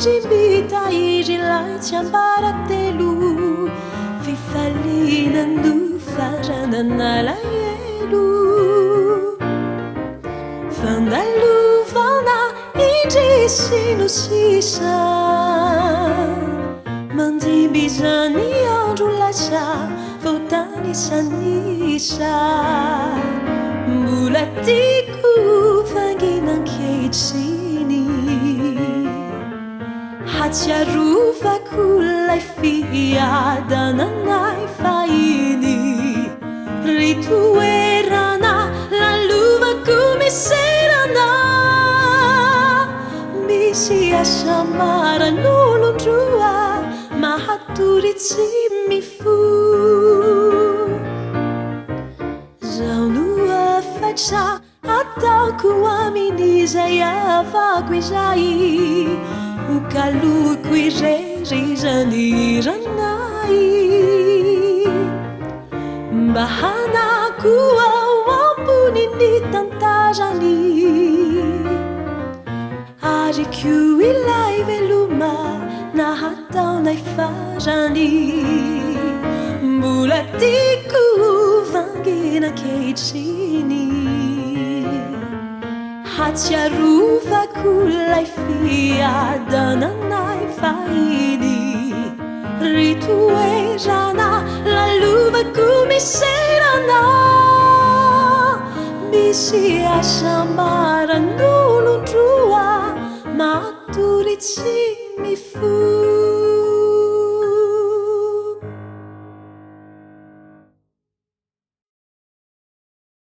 mitahiry ilay tsy ambaratelo fifalinano faranana lahelo fandalovana indrisino sisa mandimby zany andro lasa voatanisanisa mbola tiako vanginan-kehitriny hatsiarovako lay fiadananay fahiny ry toerana lalovako miserana misy asa maran'olondroa mahatory tsy mifo zaho no afatra ataoko amin'izay avako izay ukaloko irerizany ranay mba hanako ao amboniny tantarany ary koa ilay veloma nahataonay farany mbola tiako vanginan-kehitriny hatsiarovako lay fiadananay fahiny ry toerana lalovako miserana misy asa maran'olondroa mahatory tsy mifo